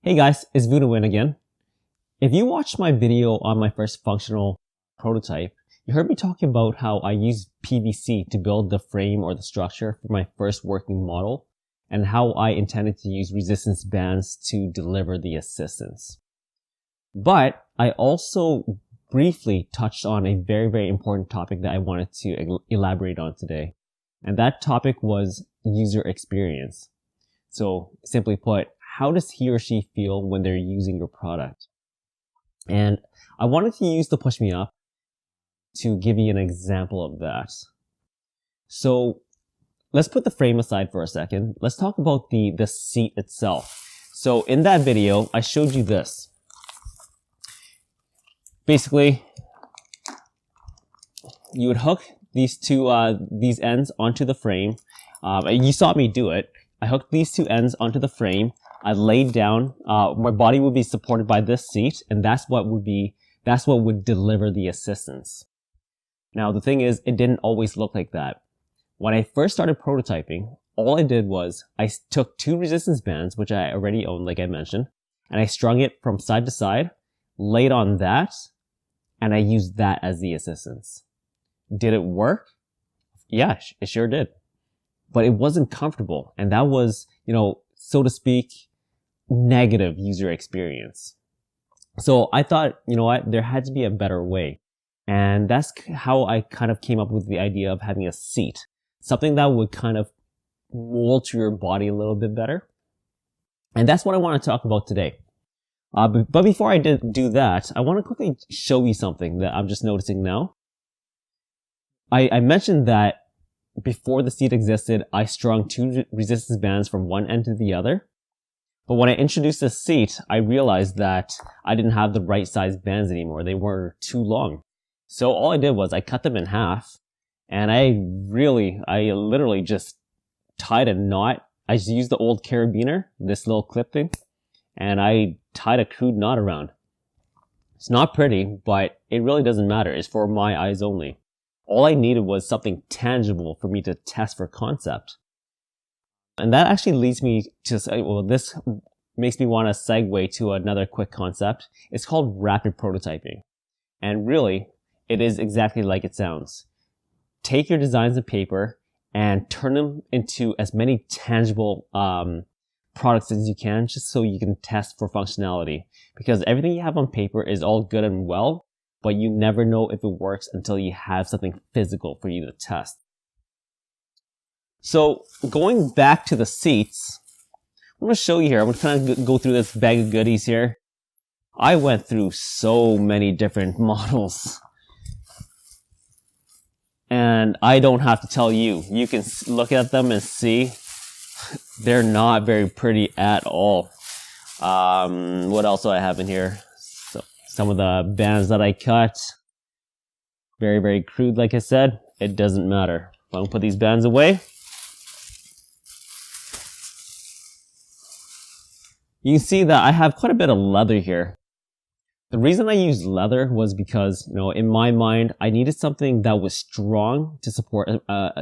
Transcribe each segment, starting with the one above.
Hey guys, it's Voodoo again. If you watched my video on my first functional prototype, you heard me talking about how I used PVC to build the frame or the structure for my first working model and how I intended to use resistance bands to deliver the assistance. But I also briefly touched on a very important topic that I wanted to elaborate on today. And that topic was user experience. So simply put, how does he or she feel when they're using your product? And I wanted to use the push me up to give you an example of that. So let's put the frame aside for a second. Let's talk about the seat itself. So in that video, I showed you this. Basically, you would hook these these ends onto the frame. You saw me do it. I hooked these two ends onto the frame. I laid down, my body would be supported by this seat, and that's what would deliver the assistance. Now, the thing is, it didn't always look like that. When I first started prototyping, all I did was I took two resistance bands, which I already owned, like I mentioned, and I strung it from side to side, laid on that, and I used that as the assistance. Did it work? Yeah, it sure did. But it wasn't comfortable, and that was, so to speak, negative user experience. So I thought, you know what, there had to be a better way. And that's how I kind of came up with the idea of having a seat. Something that would kind of mold to your body a little bit better. And that's what I want to talk about today. But before I do that, I want to quickly show you something that I'm just noticing now. I mentioned that before the seat existed, I strung two resistance bands from one end to the other. But when I introduced the seat, I realized that I didn't have the right size bands anymore. They were too long. So all I did was I cut them in half, and I literally just tied a knot. I just used the old carabiner, this little clip thing, and I tied a crude knot around. It's not pretty, but it really doesn't matter. It's for my eyes only. All I needed was something tangible for me to test for concept. And that actually leads me to, this makes me want to segue to another quick concept. It's called rapid prototyping. And really, it is exactly like it sounds. Take your designs of paper and turn them into as many tangible products as you can, just so you can test for functionality. Because everything you have on paper is all good and well, but you never know if it works until you have something physical for you to test. So going back to the seats, I'm going to show you here. I'm going to kind of go through this bag of goodies here. I went through so many different models. And I don't have to tell you. You can look at them and see they're not very pretty at all. What else do I have in here? So some of the bands that I cut. Very crude, like I said. It doesn't matter. I'm going to put these bands away. You can see that I have quite a bit of leather here. The reason I used leather was because, in my mind, I needed something that was strong to support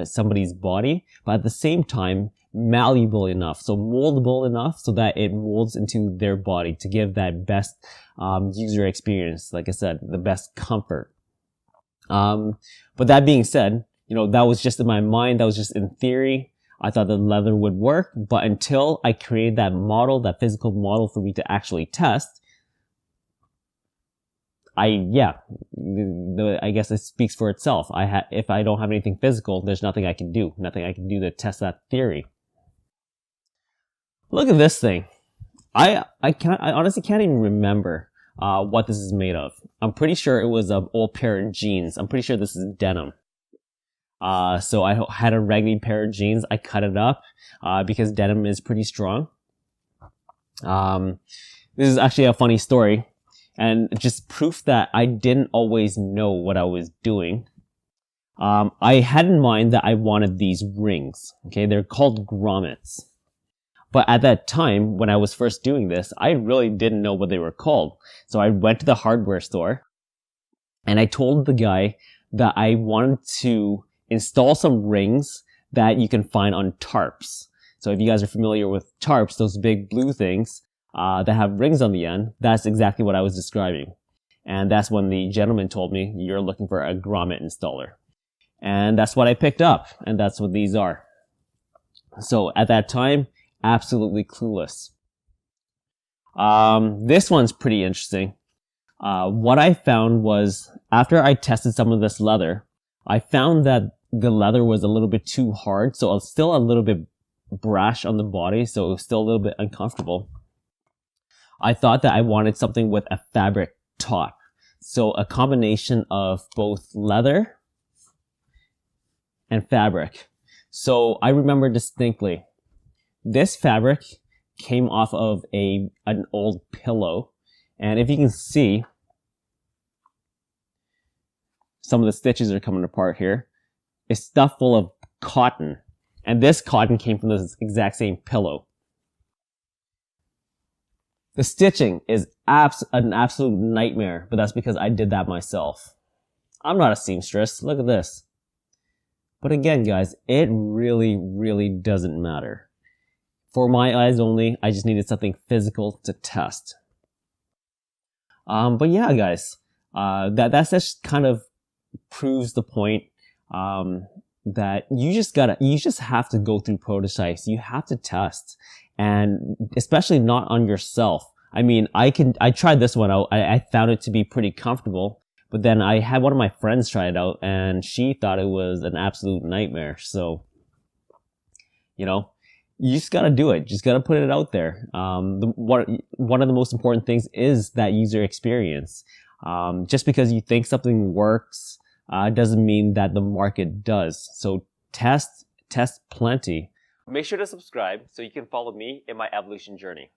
somebody's body, but at the same time, malleable enough, so moldable enough so that it molds into their body to give that best user experience, like I said, the best comfort. But that being said, that was just in my mind, that was just in theory. I thought the leather would work, but until I created that model, that physical model for me to actually test, I guess it speaks for itself. If I don't have anything physical, there's nothing I can do to test that theory. Look at this thing. I honestly can't even remember what this is made of. I'm pretty sure it was an old pair of jeans. I'm pretty sure this is denim. So I had a raggedy pair of jeans. I cut it up, because denim is pretty strong. This is actually a funny story, and just proof that I didn't always know what I was doing. I had in mind that I wanted these rings. Okay, they're called grommets. But at that time, when I was first doing this, I really didn't know what they were called. So I went to the hardware store, and I told the guy that I wanted to install some rings that you can find on tarps. So if you guys are familiar with tarps, those big blue things, that have rings on the end, that's exactly what I was describing. And that's when the gentleman told me, you're looking for a grommet installer. And that's what I picked up, and that's what these are. So at that time, absolutely clueless. This one's pretty interesting. What I found was, after I tested some of this leather, I found that the leather was a little bit too hard, so it's still a little bit brash on the body, so it was still a little bit uncomfortable. I thought that I wanted something with a fabric top. So a combination of both leather and fabric. So I remember distinctly, this fabric came off of an old pillow. And if you can see, some of the stitches are coming apart here. It's stuffed full of cotton. And this cotton came from this exact same pillow. The stitching is an absolute nightmare, but that's because I did that myself. I'm not a seamstress. Look at this. But again, guys, it really, really doesn't matter. For my eyes only, I just needed something physical to test. But yeah, guys, that just kind of proves the point that you just have to go through prototypes. You have to test, and especially not on yourself. I mean, I tried this one out. I found it to be pretty comfortable, but then I had one of my friends try it out, and she thought it was an absolute nightmare. So, you know, you just gotta do it. You just gotta put it out there. One of the most important things is that user experience. Just because you think something works doesn't mean that the market does. So test plenty. Make sure to subscribe so you can follow me in my evolution journey.